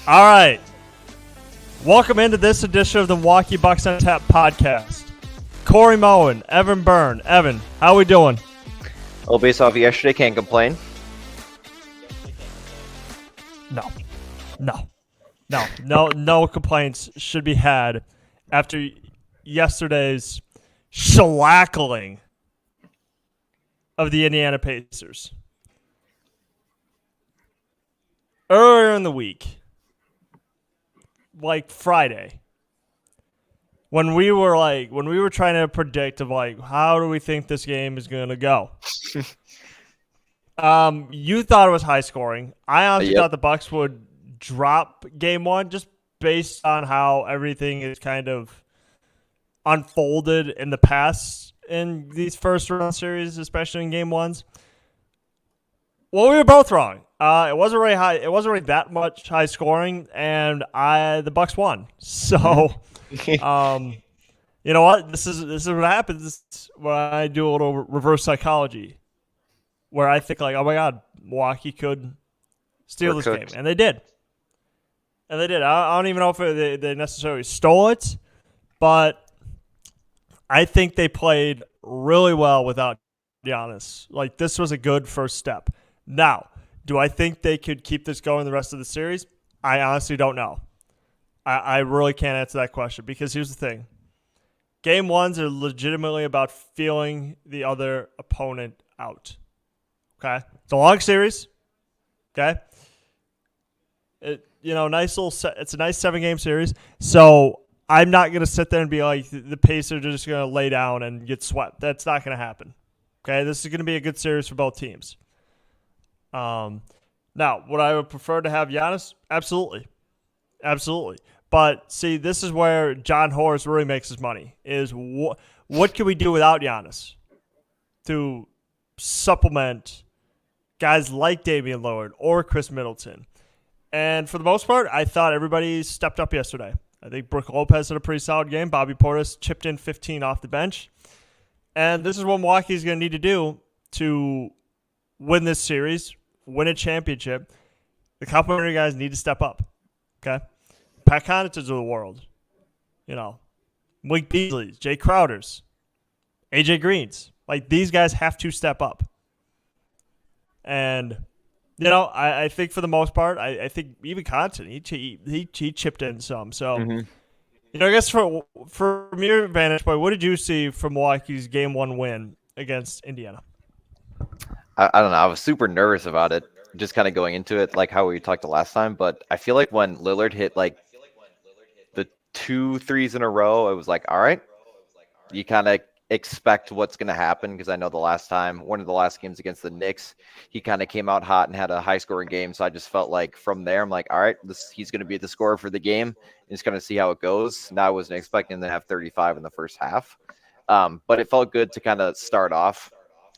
All right. Welcome into this edition of the Milwaukee Bucks on Tap podcast. Corey Moen, Evan Byrne. Evan, how we doing? Well, based off of yesterday, can't complain. No complaints should be had after yesterday's shellacking of the Indiana Pacers. Earlier in the week, like Friday, when we were trying to predict of like how do we think this game is going to go. You thought it was high scoring. I honestly thought the Bucks would drop game one just based on how everything is kind of unfolded in the past in these first round series, especially in game ones. Well, we were both wrong. It wasn't really high. It wasn't really that much high scoring, and the Bucks won. So, you know what? This is what happens. This is when I do a little reverse psychology, where I think like, oh my God, Milwaukee could steal this game, and they did. I don't even know if they necessarily stole it, but I think they played really well without Giannis. Like, this was a good first step. Now, do I think they could keep this going the rest of the series? I honestly don't know. I really can't answer that question because here's the thing. Game ones are legitimately about feeling the other opponent out. Okay? It's a long series. Okay? It's a nice 7-game series. So I'm not going to sit there and be like, the Pacers are just going to lay down and get swept. That's not going to happen. Okay? This is going to be a good series for both teams. Now, would I prefer to have Giannis? Absolutely. But see, this is where John Horst really makes his money, is what can we do without Giannis to supplement guys like Damian Lillard or Chris Middleton? And for the most part, I thought everybody stepped up yesterday. I think Brook Lopez had a pretty solid game. Bobby Portis chipped in 15 off the bench. And this is what Milwaukee's going to need to do to win this series, win a championship. The complimentary guys need to step up. Okay? Pat Connaughton's of the world. Malik Beasley's, Jay Crowder's, AJ Green's. Like, these guys have to step up. And, I think for the most part, I think even Connaughton, he chipped in some. So, I guess from your vantage point, what did you see from Milwaukee's Game 1 win against Indiana? I don't know. I was super nervous about it, just kind of going into it, like how we talked the last time. But I feel like when Lillard hit like the 2 threes in a row, it was like, all right, you kind of expect what's going to happen, because I know one of the last games against the Knicks, he kind of came out hot and had a high scoring game. So I just felt like from there, I'm like, all right, he's going to be the scorer for the game. Just going to see how it goes. Now I wasn't expecting to have 35 in the first half. But it felt good to kind of start off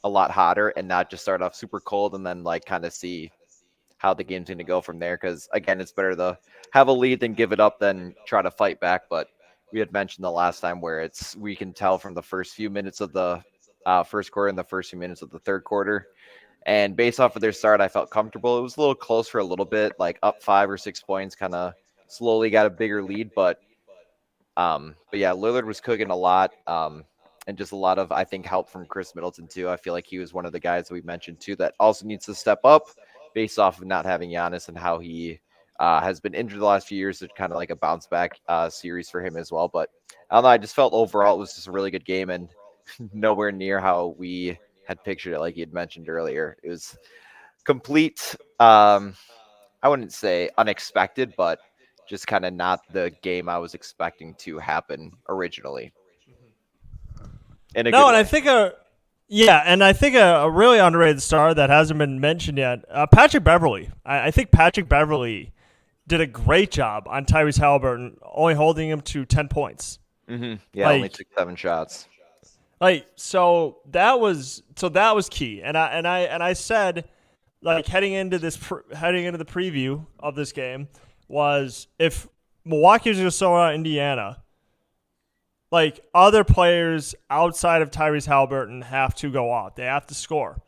a lot hotter and not just start off super cold and then like kind of see how the game's going to go from there. Because again, it's better to have a lead than give it up than try to fight back. But we had mentioned the last time where we can tell from the first few minutes of the first quarter and the first few minutes of the third quarter. And based off of their start, I felt comfortable. It was a little close for a little bit, like up 5 or 6 points, kind of slowly got a bigger lead. But yeah, Lillard was cooking a lot. And just a lot of, I think, help from Chris Middleton, too. I feel like he was one of the guys that we mentioned, too, that also needs to step up based off of not having Giannis and how he has been injured the last few years. It's kind of like a bounce-back series for him as well. But I don't know. I just felt overall it was just a really good game and nowhere near how we had pictured it, like you had mentioned earlier. It was complete, I wouldn't say unexpected, but just kind of not the game I was expecting to happen originally. I think a really underrated star that hasn't been mentioned yet, Patrick Beverley. I think Patrick Beverley did a great job on Tyrese Halliburton, only holding him to 10 points. Mm-hmm. Yeah, only took 7 shots. So that was key. And I said, like, heading into the preview of this game was, if Milwaukee was going to sell out Indiana, like, other players outside of Tyrese Halliburton have to go off. They have to score.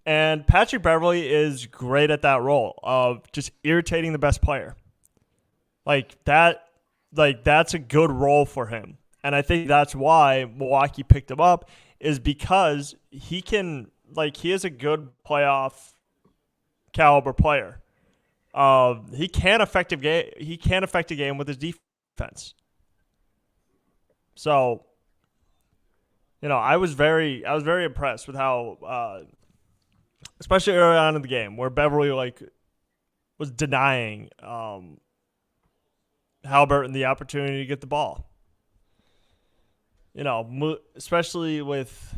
And Patrick Beverley is great at that role of just irritating the best player. Like that, that's a good role for him. And I think that's why Milwaukee picked him up is because he is a good playoff caliber player. He can affect a game. He can affect a game with his defense. So, I was very impressed with how, especially early on in the game, where Beverly was denying Halliburton the opportunity to get the ball. Especially with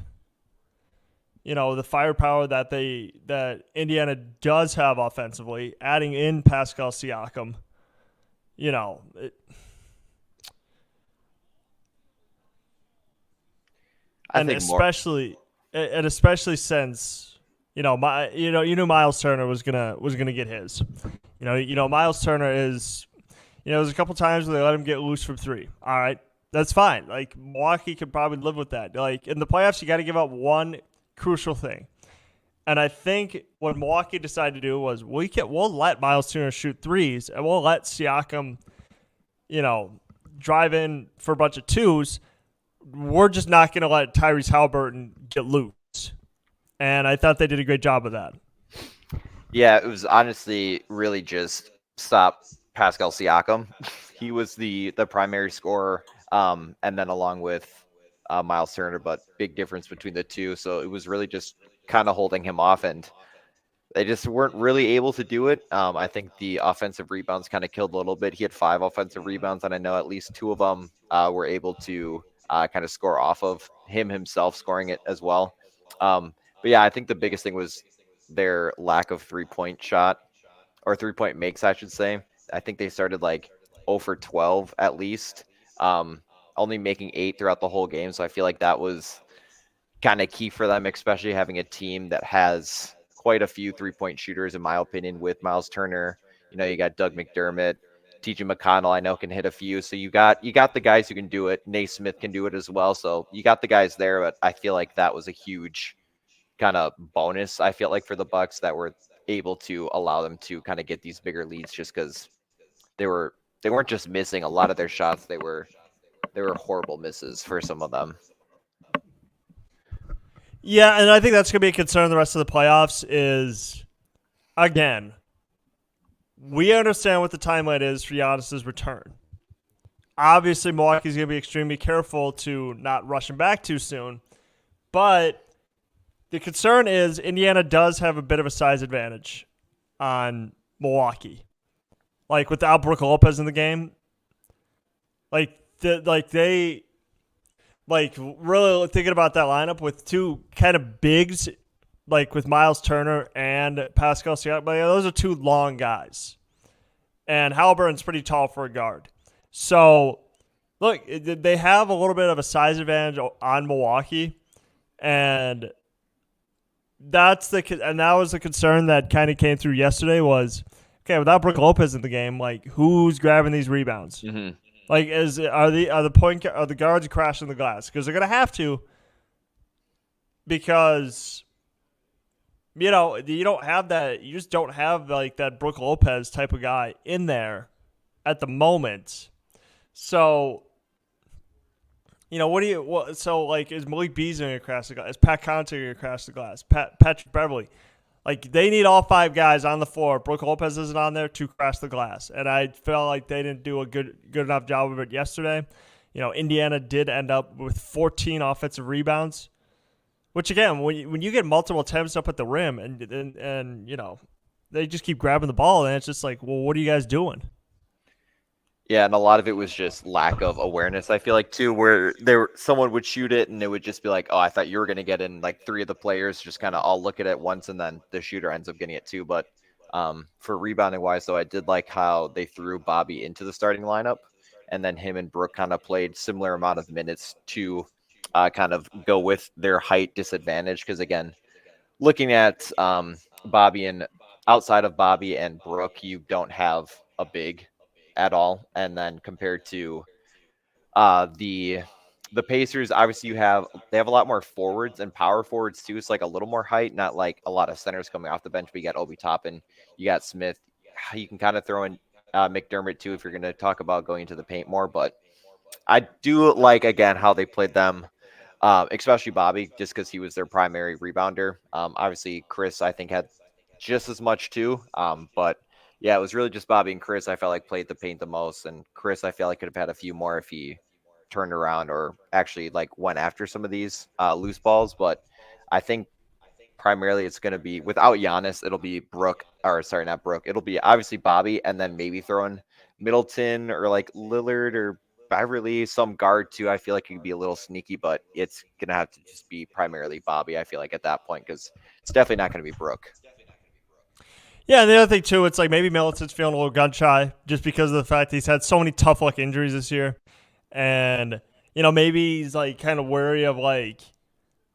the firepower that Indiana does have offensively, adding in Pascal Siakam, I think especially since you knew Miles Turner was gonna get his. Miles Turner is there's a couple times where they let him get loose from three. All right, that's fine. Like Milwaukee could probably live with that. Like in the playoffs, you got to give up one crucial thing. And I think what Milwaukee decided to do was we'll let Miles Turner shoot threes and we'll let Siakam, drive in for a bunch of twos. We're just not going to let Tyrese Halliburton get loose. And I thought they did a great job of that. Yeah, it was honestly really just stop Pascal Siakam. He was the primary scorer, and then along with Miles Turner, but big difference between the two. So it was really just kind of holding him off, and they just weren't really able to do it. I think the offensive rebounds kind of killed a little bit. He had 5 offensive rebounds, and I know at least 2 of them were able to kind of score off of him himself scoring it as well. But yeah, I think the biggest thing was their lack of 3-point shot, or 3-point makes, I should say. I think they started 0 for 12 at least, only making 8 throughout the whole game. So I feel like that was kind of key for them, especially having a team that has quite a few 3-point shooters, in my opinion, with Miles Turner. You got Doug McDermott, TJ McConnell, I know can hit a few. So you got the guys who can do it. Naismith can do it as well. So you got the guys there, but I feel like that was a huge kind of bonus, I feel like, for the Bucks, that were able to allow them to kind of get these bigger leads, just because they weren't just missing a lot of their shots. They were horrible misses for some of them. Yeah, and I think that's going to be a concern the rest of the playoffs is, again, we understand what the timeline is for Giannis's return. Obviously, Milwaukee's going to be extremely careful to not rush him back too soon, but the concern is Indiana does have a bit of a size advantage on Milwaukee. Without Brook Lopez in the game, really thinking about that lineup with 2 kind of bigs, with Miles Turner and Pascal Siakam. Those are 2 long guys, and Halliburton's pretty tall for a guard. So, look, they have a little bit of a size advantage on Milwaukee, and that was the concern that kind of came through yesterday was, okay, without Brook Lopez in the game, who's grabbing these rebounds? Mm-hmm. Are the guards crashing the glass? Because they're gonna have to, because you don't have that. You just don't have that Brook Lopez type of guy in there at the moment. So is Malik Beasley gonna crash the glass? Is Pat Connaughton gonna crash the glass? Patrick Beverley. They need all 5 guys on the floor. Brook Lopez isn't on there to crash the glass. And I felt like they didn't do a good enough job of it yesterday. Indiana did end up with 14 offensive rebounds, which, again, when you get multiple attempts up at the rim and they just keep grabbing the ball, and it's just well, what are you guys doing? Yeah, and a lot of it was just lack of awareness, I feel like, too, where someone would shoot it and it would just be oh, I thought you were going to get in. 3 of the players just kind of all look at it once, and then the shooter ends up getting it too. But for rebounding wise, though, I did like how they threw Bobby into the starting lineup, and then him and Brook kind of played similar amount of minutes to kind of go with their height disadvantage. Because, again, looking at Bobby and outside of Bobby and Brook, you don't have a big at all. And then compared to the the Pacers, obviously, they have a lot more forwards and power forwards too. It's like a little more height, not like a lot of centers coming off the bench. But you got Obi Toppin, you got Smith. You can kind of throw in McDermott too if you're going to talk about going into the paint more. But I do like again how they played them, especially Bobby, just because he was their primary rebounder. Obviously, Chris I think had just as much too. But yeah, it was really just Bobby and Chris. I felt like played the paint the most, and Chris I feel like could have had a few more if he turned around or actually like went after some of these loose balls. But I think primarily it's going to be without Giannis, it'll be Brooke, or sorry, not Brooke. It'll be obviously Bobby, and then maybe throwing Middleton or like Lillard or Beverly, some guard too. I feel like it could be a little sneaky, but it's going to have to just be primarily Bobby, I feel like, at that point, because it's definitely not going to be Brooke. Yeah, and the other thing too, it's like maybe Middleton's feeling a little gun shy just because of the fact he's had so many tough luck injuries this year. And, maybe he's like kind of wary of like,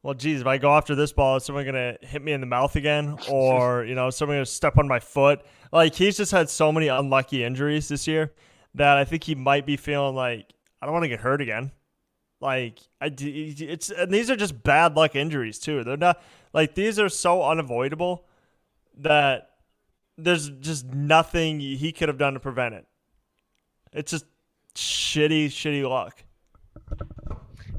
well, geez, if I go after this ball, is someone going to hit me in the mouth again? Or, someone going to step on my foot? Like, he's just had so many unlucky injuries this year that I think he might be feeling like, I don't want to get hurt again. Like, and these are just bad luck injuries, too. They're not, like, these are so unavoidable that there's just nothing he could have done to prevent it. It's just shitty luck.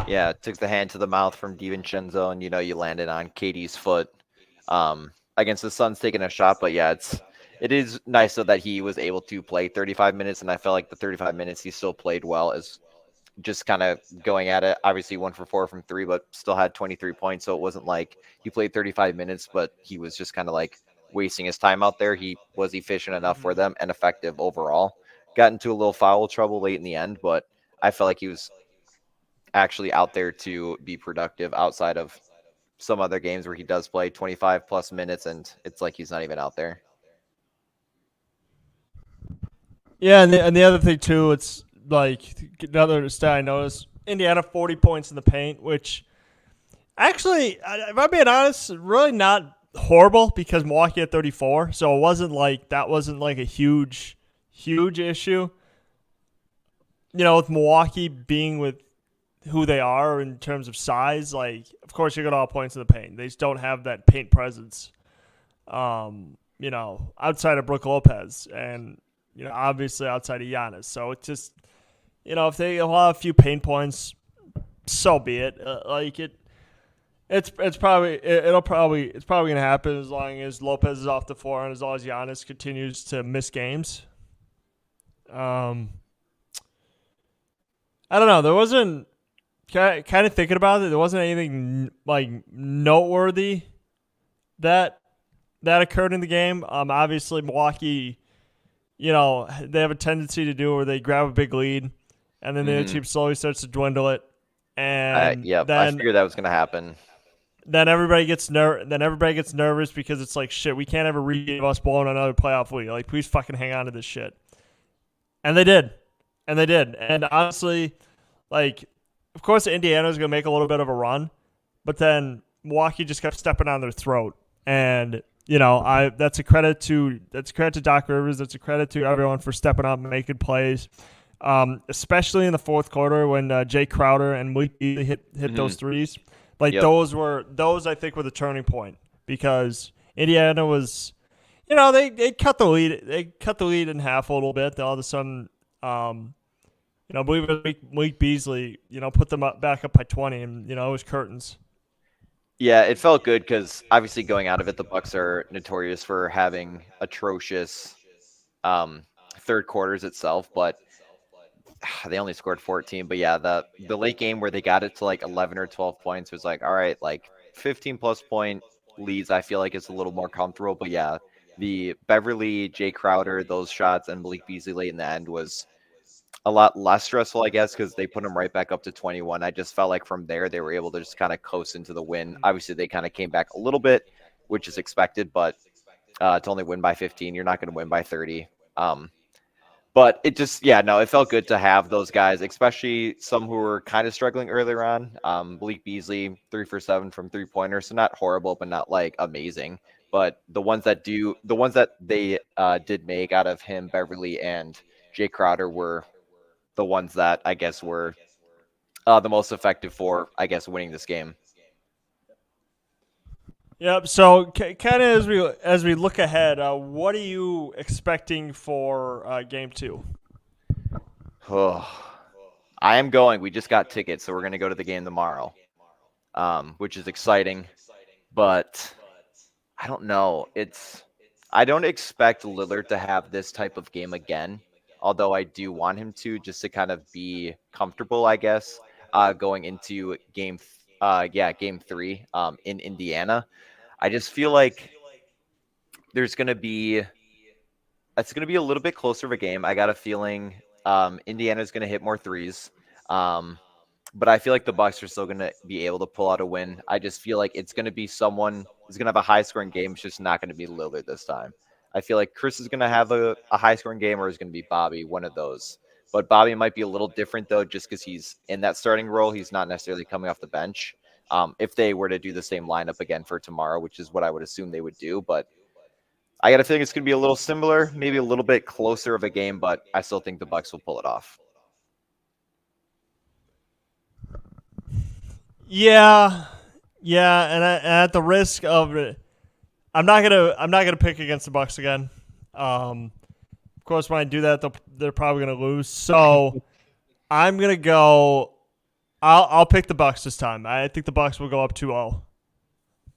Yeah, it took the hand to the mouth from DiVincenzo, and you landed on KD's foot against the Suns taking a shot. But yeah, it is nice though that he was able to play 35 minutes, and I felt like the 35 minutes he still played well, as just kind of going at it. Obviously 1 for 4 from 3, but still had 23 points, so it wasn't like he played 35 minutes, but he was just kind of like wasting his time out there. He was efficient enough for them and effective overall. Got into a little foul trouble late in the end, but I felt like he was actually out there to be productive outside of some other games where he does play 25 plus minutes and it's like he's not even out there. Yeah, and the other thing too, it's like another stat I noticed: Indiana 40 points in the paint, which actually, if I'm being honest, really not horrible because Milwaukee had 34, so it wasn't like a huge issue. With Milwaukee being with who they are in terms of size, like, of course you're going to all points in the paint. They just don't have that paint presence, outside of Brook Lopez and, obviously outside of Giannis. So it's just, if they allow a few paint points, so be it. It's probably going to happen as long as Lopez is off the floor and as long as Giannis continues to miss games. I don't know. There wasn't, kind of thinking about it, there wasn't anything like noteworthy that occurred in the game. Obviously Milwaukee, they have a tendency to do where they grab a big lead and then the other team slowly starts to dwindle it. And I figured that was going to happen. Then everybody gets nervous because it's like, shit, we can't have a repeat of us blowing another playoff lead. Like, please fucking hang on to this shit. And they did. And honestly, like, of course, Indiana's going to make a little bit of a run, but then Milwaukee just kept stepping on their throat. And, that's a credit to Doc Rivers. That's a credit to everyone for stepping up and making plays, especially in the fourth quarter when Jay Crowder and Malik hit those threes. Like, those I think were the turning point because Indiana was, they cut the lead. They cut the lead in half a little bit. Then all of a sudden, I believe it was Malik Beasley, put them back up by 20, and, it was curtains. Yeah, it felt good because obviously going out of it, the Bucks are notorious for having atrocious third quarters itself, but they only scored 14. But yeah, the late game where they got it to like 11 or 12 points was like, all right, like 15 plus point leads, I feel like it's a little more comfortable. But yeah, the Beverly, Jay Crowder, those shots, and Malik Beasley late in the end was a lot less stressful, I guess, because they put them right back up to 21. I just felt like from there, they were able to just kind of coast into the win. Obviously, they kind of came back a little bit, which is expected, but to only win by 15, you're not going to win by 30. But it just, it felt good to have those guys, especially some who were kind of struggling earlier on. Malik Beasley, 3 for 7 from 3-pointers, so not horrible, but not like amazing. But the ones that they did make out of him, Beverly and Jay Crowder, were the ones that I guess were the most effective for, I guess, winning this game. Yep. So, kind of as we look ahead, what are you expecting for Game 2? Oh, I am going. We just got tickets, so we're going to go to the game tomorrow, which is exciting. But I don't know. I don't expect Lillard to have this type of game again, although I do want him to, just to kind of be comfortable, I guess, going into game 3 in Indiana. I just feel like it's going to be a little bit closer of a game. I got a feeling Indiana's going to hit more threes. But I feel like the Bucks are still going to be able to pull out a win. I just feel like it's going to be someone who's going to have a high-scoring game. It's just not going to be Lillard this time. I feel like Chris is going to have a high-scoring game, or is going to be Bobby, one of those. But Bobby might be a little different, though, just because he's in that starting role. He's not necessarily coming off the bench. If they were to do the same lineup again for tomorrow, which is what I would assume they would do. But I got a feeling it's going to be a little similar, maybe a little bit closer of a game, but I still think the Bucks will pull it off. Yeah, and at the risk of it, I'm not gonna pick against the Bucks again. Of course, when I do that, they're probably gonna lose. So I'm gonna go. I'll pick the Bucks this time. I think the Bucks will go up 2-0.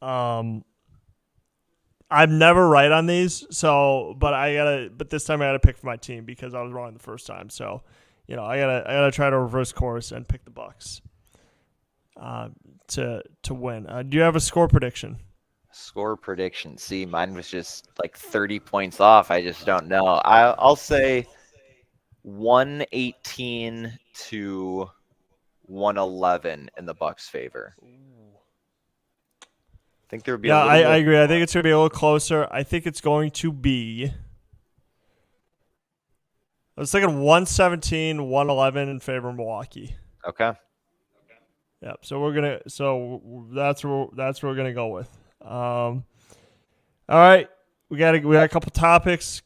I'm never right on these, but this time I gotta pick for my team because I was wrong the first time. So, I gotta try to reverse course and pick the Bucks. To win. Do you have a score prediction? Score prediction. See, mine was just like 30 points off. I just don't know. I'll say 118 to 111 in the Bucks' favor. I think there would be. I agree. I think it's going to be a little closer. I think it's going to be. I was thinking 117, 111 in favor of Milwaukee. Okay. Yeah, so that's where we're gonna go with. All right, we got a couple topics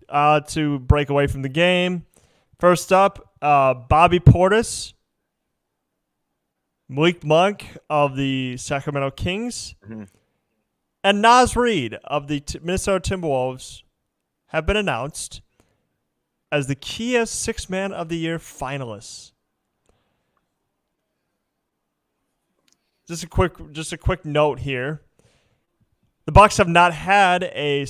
to break away from the game. First up, Bobby Portis, Malik Monk of the Sacramento Kings, and Naz Reid of the Minnesota Timberwolves have been announced as the Kia Sixth Man of the Year finalists. Just a quick note here. The Bucks have not had a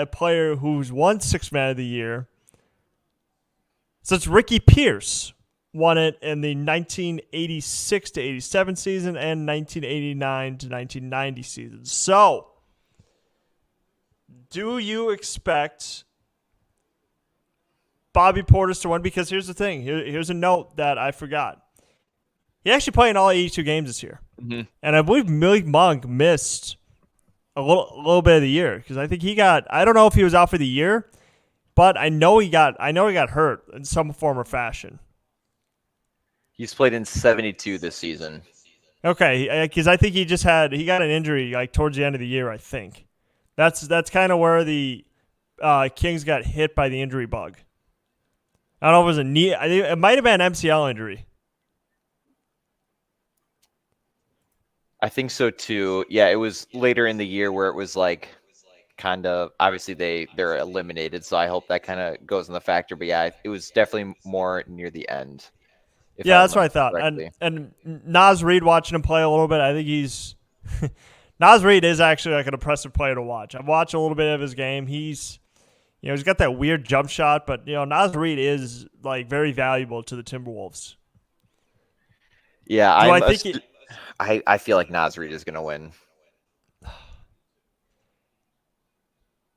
player who's won Sixth Man of the Year since Ricky Pierce won it in the 1986 to 87 season and 1989 to 1990 season. So, do you expect Bobby Portis to win? Because here's the thing. Here's a note that I forgot. He actually played in all 82 games this year. Mm-hmm. And I believe Malik Monk missed a little bit of the year because I think I don't know if he was out for the year, but I know he got hurt in some form or fashion. He's played in 72 this season. Okay, because I think he got an injury like towards the end of the year, I think. That's kind of where the Kings got hit by the injury bug. I don't know if it was a knee. I think it might have been an MCL injury. I think so too. Yeah, it was later in the year where it was like kind of obviously they're eliminated, so I hope that kind of goes in the factor. But yeah, it was definitely more near the end. Yeah, that's what I thought. And Naz Reid, watching him play a little bit, I think he's Naz Reid is actually like an impressive player to watch. I've watched a little bit of his game. He's got that weird jump shot, but Naz Reid is like very valuable to the Timberwolves. Yeah, I feel like Naz Reid is going to win.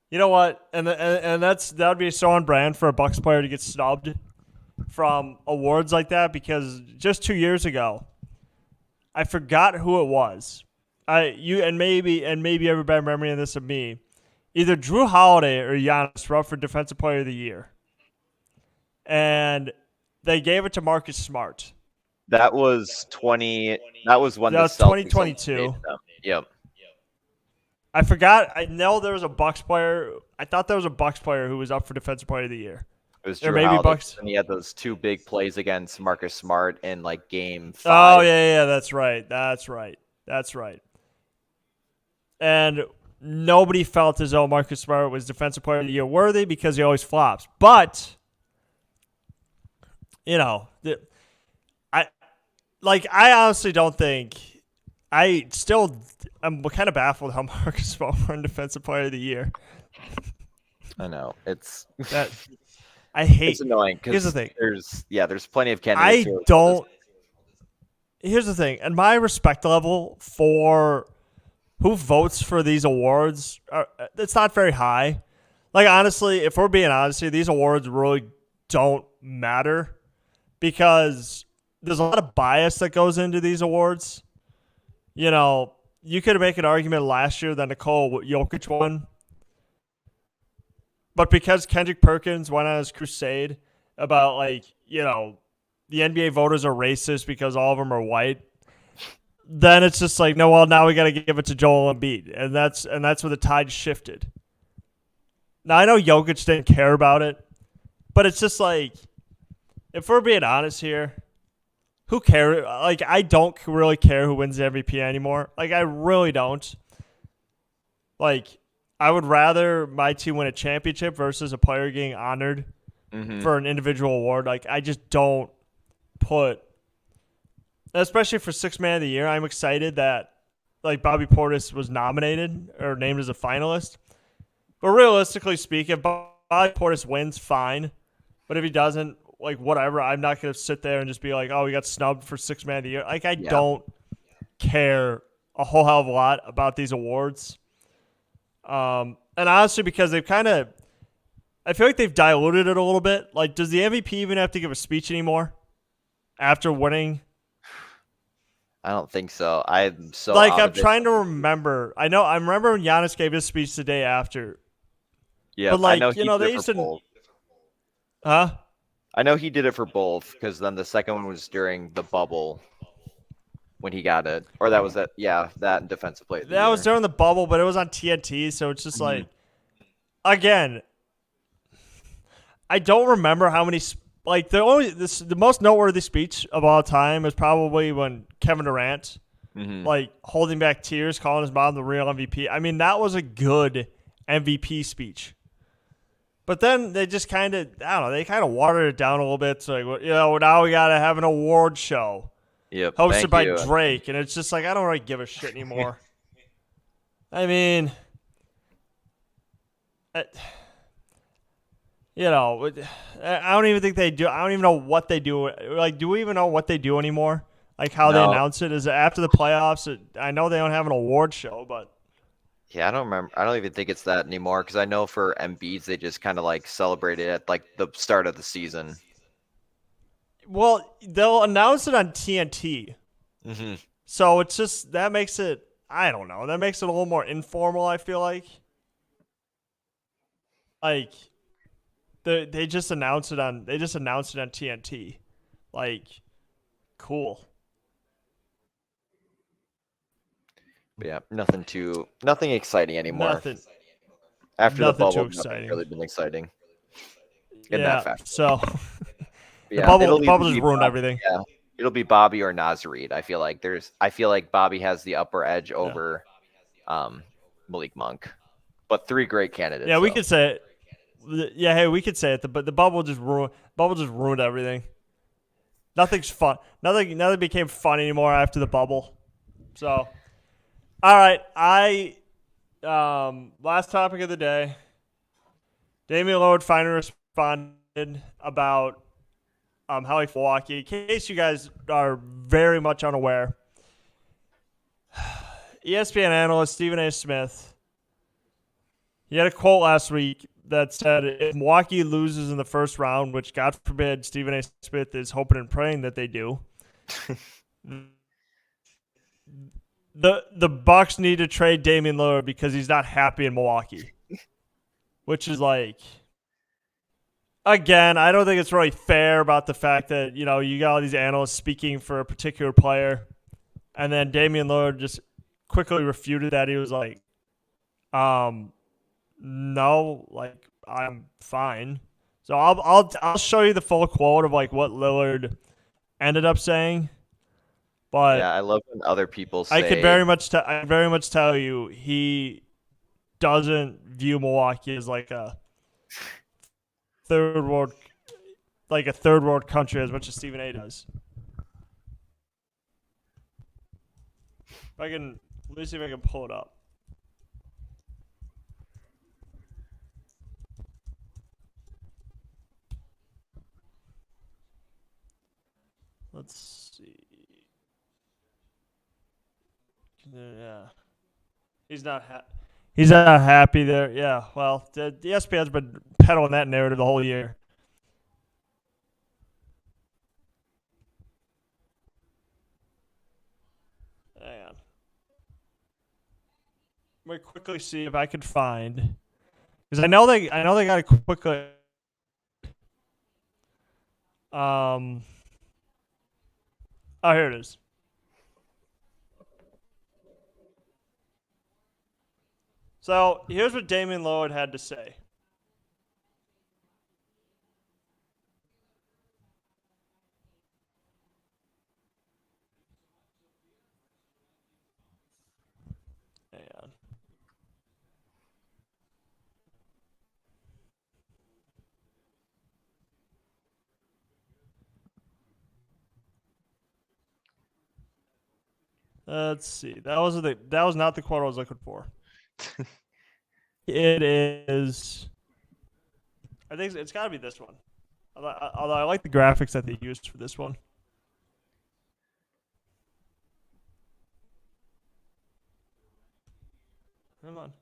You know what? And that would be so on brand for a Bucks player to get snubbed from awards like that, because just 2 years ago, I forgot who it was. Maybe everybody remembering this of me. Either Drew Holiday or Giannis were up for Defensive Player of the Year, and they gave it to Marcus Smart. That was 2022. Yep. I forgot. I know there was a Bucks player. I thought there was a Bucks player who was up for Defensive Player of the Year. It was Or Drew maybe Holiday. Bucks. And he had those 2 big plays against Marcus Smart in like game 5. Oh, yeah, that's right. And nobody felt as though Marcus Smart was Defensive Player of the Year worthy because he always flops. But, I honestly don't think – I'm kind of baffled how Marcus Smart won Defensive Player of the Year. I know. It's it's annoying because here's the thing. There's plenty of candidates. Here's the thing. And my respect level for who votes for these awards, it's not very high. Like, honestly, if we're being honest here, these awards really don't matter because there's a lot of bias that goes into these awards. You could make an argument last year that Nikola Jokic won. But because Kendrick Perkins went on his crusade about, the NBA voters are racist because all of them are white, then it's just like, no, well, now we got to give it to Joel Embiid. And that's where the tide shifted. Now, I know Jokic didn't care about it, but it's just like, if we're being honest here, who cares? Like, I don't really care who wins the MVP anymore. Like, I really don't. Like, I would rather my team win a championship versus a player getting honored for an individual award. Like, I just don't put, especially for Sixth Man of the Year, I'm excited that, Bobby Portis was nominated or named as a finalist. But realistically speaking, if Bobby Portis wins, fine. But if he doesn't, whatever, I'm not going to sit there and just be like, oh, we got snubbed for Sixth Man of the Year. I don't care a whole hell of a lot about these awards. And honestly, because they've I feel like they've diluted it a little bit. Like, does the MVP even have to give a speech anymore after winning? I don't think so. I'm so I'm trying to remember. I remember when Giannis gave his speech the day after. Yeah, but I know they used to. Both. Huh? I know he did it for both because then the second one was during the bubble when he got it, or that was that. Yeah, that Defensive Player of the Year. That was during the bubble, but it was on TNT, so it's just again, I don't remember how many. The most noteworthy speech of all time is probably when Kevin Durant, holding back tears, calling his mom the real MVP. I mean, that was a good MVP speech. But then they just kind of, they kind of watered it down a little bit. So, now we got to have an award show. Yep, hosted by Drake. And it's just like, I don't really give a shit anymore. I mean, I don't even think they do. I don't even know what they do. Do we even know what they do anymore? How they announce it? Is it after the playoffs? I know they don't have an award show, but. Yeah, I don't remember. I don't even think it's that anymore because I know for Embiid's they just kind of celebrate it at the start of the season. Well, they'll announce it on TNT. So it's just that makes it. I don't know. That makes it a little more informal. I feel like. They just announced it on. They just announced it on TNT. Cool. But yeah, nothing exciting anymore. Nothing. After the bubble, too exciting. Nothing really been exciting. In that fact. So the bubble just ruined everything. Yeah, it'll be Bobby or Naz Reid. I feel like Bobby has the upper edge over Malik Monk. But 3 great candidates. Yeah, we could say it. Yeah, hey, we could say it. But the bubble just ruined everything. Nothing's fun. Nothing became fun anymore after the bubble. So. All right, last topic of the day. Damian Lillard finally responded about how he Milwaukee. In case you guys are very much unaware, ESPN analyst Stephen A. Smith, he had a quote last week that said, if Milwaukee loses in the first round, which God forbid Stephen A. Smith is hoping and praying that they do, The Bucks need to trade Damian Lillard because he's not happy in Milwaukee. Which is again, I don't think it's really fair about the fact that, you got all these analysts speaking for a particular player. And then Damian Lillard just quickly refuted that. He was no, I'm fine. So I'll show you the full quote of like what Lillard ended up saying. But Yeah, I love when other people I could say, very much tell you he doesn't view Milwaukee as third world like a third world country as much as Stephen A does. Let me see if I can pull it up. Let's see. Yeah, he's not happy there. Yeah, well, the ESPN's been peddling that narrative the whole year. Hang on. Let me quickly see if I could find, because I know they got it quickly. Oh, here it is. So here's what Damian Lillard had to say. Hang on. Let's see. That was not the quote I was looking for. It is. I think it's got to be this one. Although I like the graphics that they used for this one. Come on.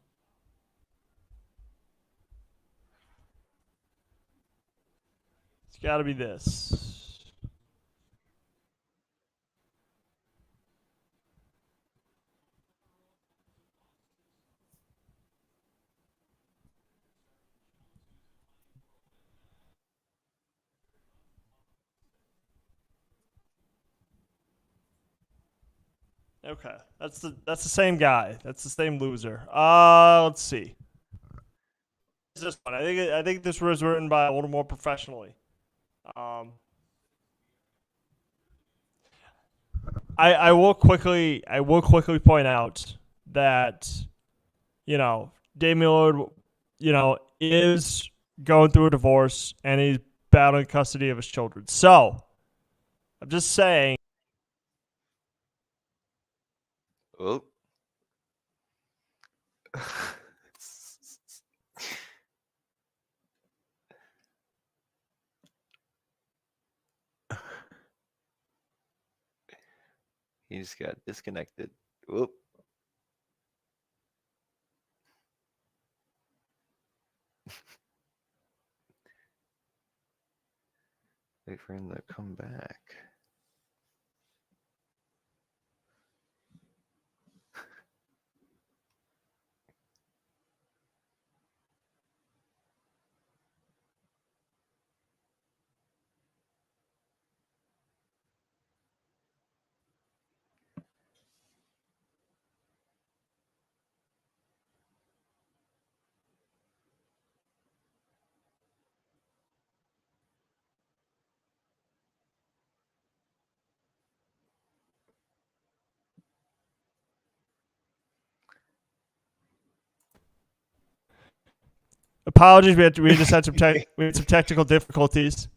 It's got to be this. Okay, that's the same guy. That's the same loser. Let's see. This one. I think this was written by a little more professionally. I will quickly point out that, Damian Lillard, is going through a divorce and he's battling custody of his children. So I'm just saying. oh. He just got disconnected. Whoop. Wait for him to come back. Apologies, we just had some technical difficulties.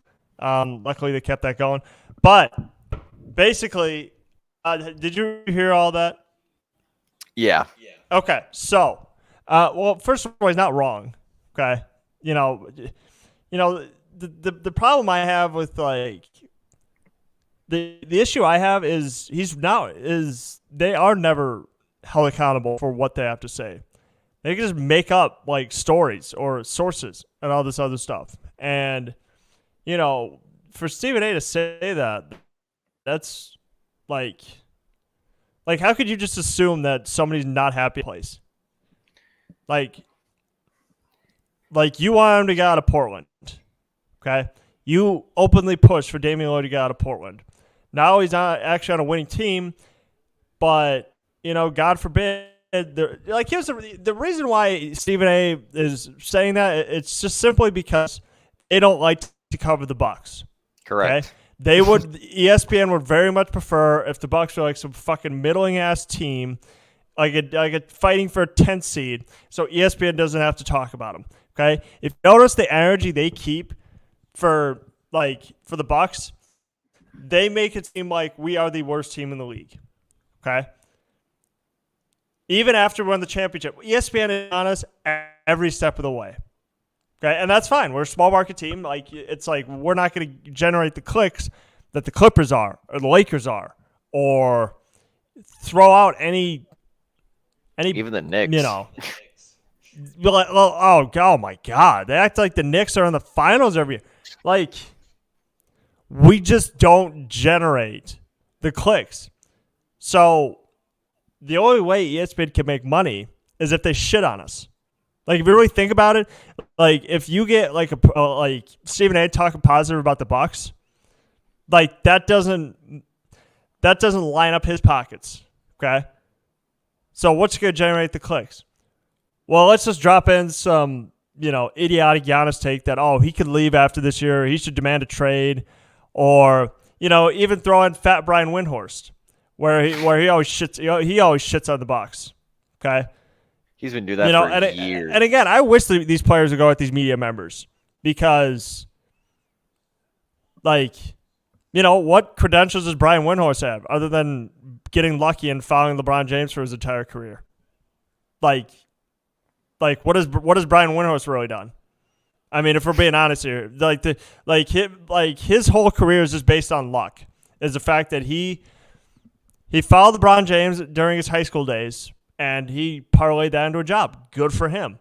Luckily, they kept that going. But basically, did you hear all that? Yeah. Okay, so, well, first of all, he's not wrong. Okay, the problem I have with the issue I have is they are never held accountable for what they have to say. They can just make up stories or sources and all this other stuff. And, for Stephen A to say that, that's how could you just assume that somebody's not happy in a place? You want him to get out of Portland. Okay? You openly push for Damian Lillard to get out of Portland. Now he's not actually on a winning team, but, God forbid, here's the reason why Stephen A is saying that. It's just simply because they don't like to cover the Bucks. Correct. Okay? ESPN would very much prefer if the Bucks were like some fucking middling ass team, like a fighting for a 10th seed, so ESPN doesn't have to talk about them. Okay? If you notice the energy they keep for the Bucks, they make it seem like we are the worst team in the league. Okay? Even after we won the championship, ESPN is on us every step of the way. Okay, and that's fine. We're a small market team. Like, it's like we're not going to generate the clicks that the Clippers are, or the Lakers are, or throw out any even the Knicks. You know, oh my God, they act like the Knicks are in the finals every year. Like, we just don't generate the clicks. So the only way ESPN can make money is if they shit on us. Like, if you really think about it, like, if you get like Stephen A. talking positive about the Bucks, like, that doesn't line up his pockets. Okay, so what's going to generate the clicks? Well, let's just drop in some idiotic Giannis take that he could leave after this year, he should demand a trade, or even throw in fat Brian Windhorst, where he always shits on the Bucks. Okay. He's been doing that for years. And again, I wish these players would go with these media members because, what credentials does Brian Windhorst have other than getting lucky and following LeBron James for his entire career? What has Brian Windhorst really done? I mean, if we're being honest here, his whole career is just based on luck. Is the fact that he followed LeBron James during his high school days. And he parlayed that into a job. Good for him.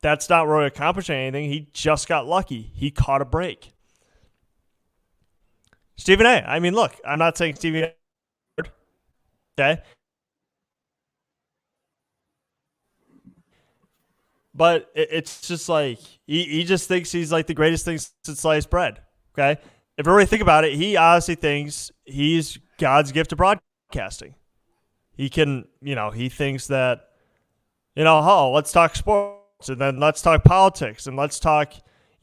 That's not really accomplishing anything. He just got lucky. He caught a break. Stephen A. I mean, look, I'm not saying Stephen A. Okay? But it's just like, he just thinks he's like the greatest thing since sliced bread. Okay? If you really think about it, he honestly thinks he's God's gift to broadcasting. He can, he thinks that, let's talk sports and then let's talk politics and let's talk,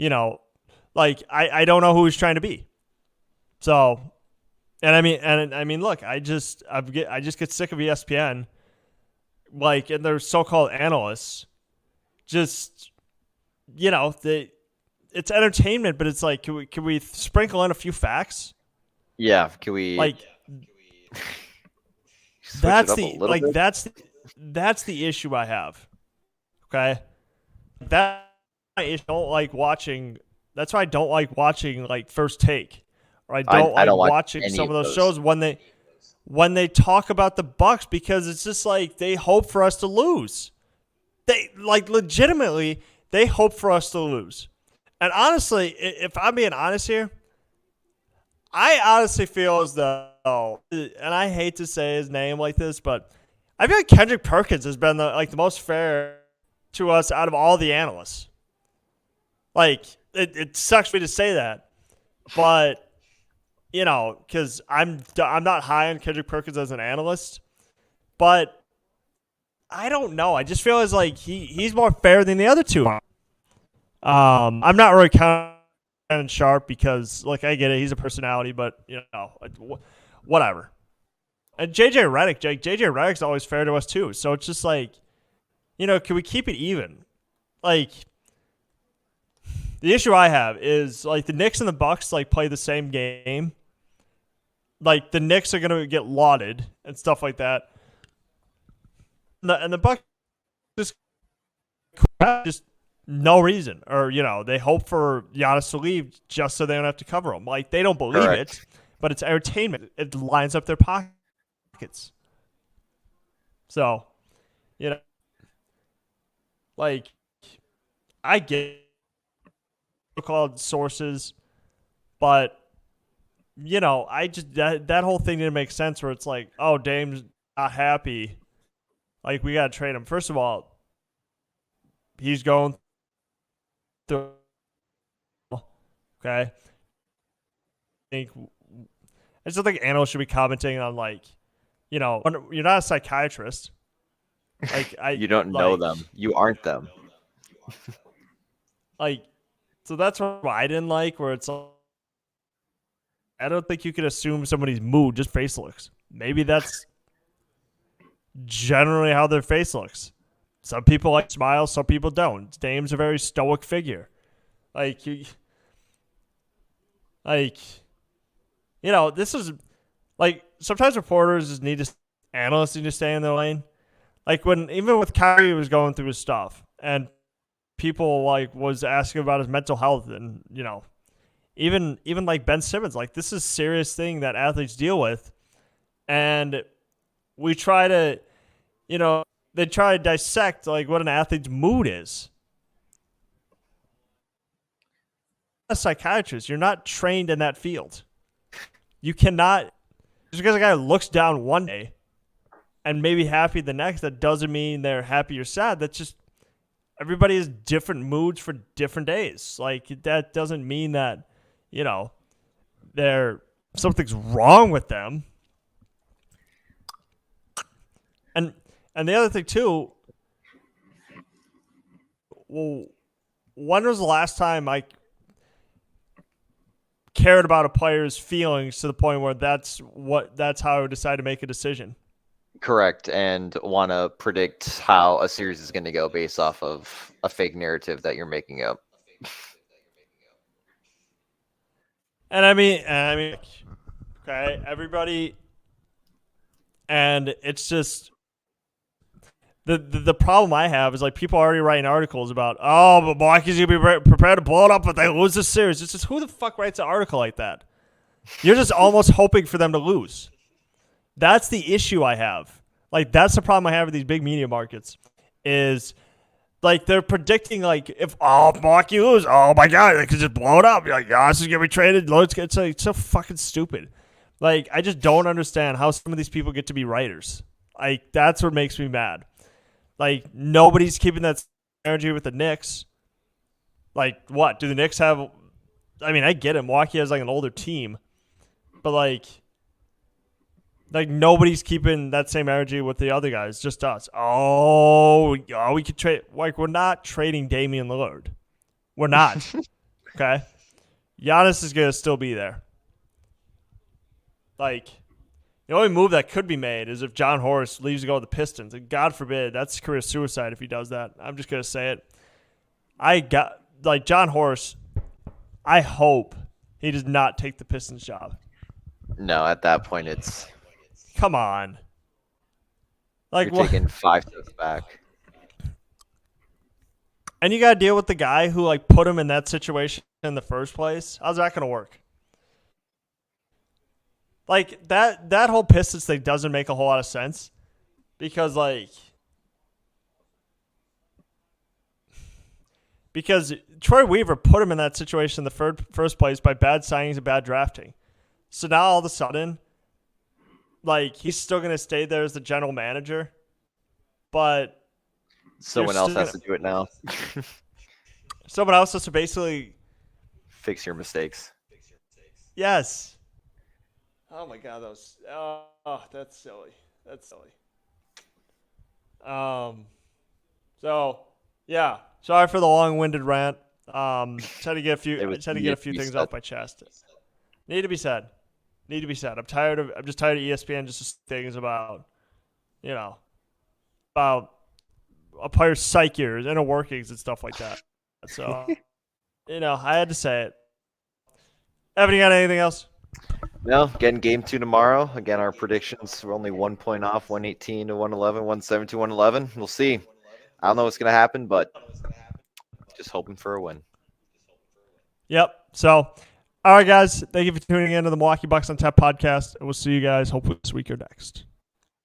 I don't know who he's trying to be. So, and I mean, look, I just get sick of ESPN, and their so-called analysts, just, it's entertainment, but it's like, can we sprinkle in a few facts? Yeah, can we That's the issue I have. Okay, that I don't like watching. That's why I don't like watching First Take, or I don't like watching some of those shows when they talk about the Bucks, because it's just like they hope for us to lose. They legitimately they hope for us to lose. And honestly, if I'm being honest here, I honestly feel as though, and I hate to say his name like this, but I feel like Kendrick Perkins has been the most fair to us out of all the analysts. It sucks me to say that, but because I'm not high on Kendrick Perkins as an analyst, but I don't know. I just feel as like he's more fair than the other two. I'm not really counting Sharp because, I get it, he's a personality, but whatever. And JJ Redick's always fair to us too. So it's just can we keep it even? The issue I have is the Knicks and the Bucks play the same game. The Knicks are gonna get lauded and stuff like that, and the Bucks just no reason, or they hope for Giannis to leave just so they don't have to cover him. They don't believe it, but it's entertainment. It lines up their pockets. So, I get called sources, but I just that whole thing didn't make sense. Where it's Dame's not happy, we gotta trade him. First of all, he's going through. Okay, I just think analysts should be commenting on you're not a psychiatrist. You don't know them. You aren't them. So that's what I didn't like, where it's like, I don't think you can assume somebody's mood just face looks. Maybe that's generally how their face looks. Some people like smile, some people don't. Dame's a very stoic figure. This is like sometimes reporters just need to, analysts need to stay in their lane. Like even with Kyrie was going through his stuff and people like was asking about his mental health and, even like Ben Simmons, like this is a serious thing that athletes deal with. And we try to, they try to dissect like what an athlete's mood is. A psychiatrist, you're not trained in that field. You cannot, just because a guy looks down one day and maybe happy the next, that doesn't mean they're happy or sad. That's just, everybody has different moods for different days. Like that doesn't mean that, something's wrong with them. And the other thing too, well, when was the last time I cared about a player's feelings to the point where that's how I would decide to make a decision? Correct, and want to predict how a series is going to go based off of a fake narrative that you're making up. And I mean, okay, everybody, and it's just the problem I have is like people are already writing articles about, but Milwaukee's gonna be prepared to blow it up if they lose this series. It's just, who the fuck writes an article like that? You're just almost hoping for them to lose. That's the issue I have. Like that's the problem I have with these big media markets is. Like, they're predicting, like, if Milwaukee lose, oh, my God, they could just blow it up. You're like, Giannis is going to be traded. It's so fucking stupid. Like, I just don't understand how some of these people get to be writers. Like, that's what makes me mad. Like, nobody's keeping that energy with the Knicks. Like, what? Do the Knicks have – I mean, I get it. Milwaukee has, like, an older team. But, like nobody's keeping that same energy with the other guys, just us. We could trade. Like, we're not trading Damian Lillard. We're not. Okay? Giannis is going to still be there. Like, the only move that could be made is if John Horst leaves to go with the Pistons. And God forbid, that's career suicide if he does that. I'm just going to say it. John Horst, I hope he does not take the Pistons job. No, at that point, it's... Come on. Like, you're taking 5 steps back. And you got to deal with the guy who, like, put him in that situation in the first place. How's that going to work? Like, that whole Pistons thing doesn't make a whole lot of sense. Because Troy Weaver put him in that situation in the first place by bad signings and bad drafting. So now all of a sudden, like, he's still going to stay there as the general manager, but someone else has to do it now. Someone else has to basically fix your mistakes. Yes. Oh my God, that's silly. That's silly. So yeah, sorry for the long-winded rant. Try to get a few things off my chest. Need to be said. I'm just tired of ESPN just things about, about a player's psyche or inner workings and stuff like that. So, I had to say it. Evan, you got anything else? No, getting game 2 tomorrow. Again, our predictions were only 1 point off, 118 to 111, 117 to 111. We'll see. I don't know what's going to happen, but just hoping for a win. Yep. So, all right, guys. Thank you for tuning in to the Milwaukee Bucks on Tap podcast. And we'll see you guys hopefully this week or next.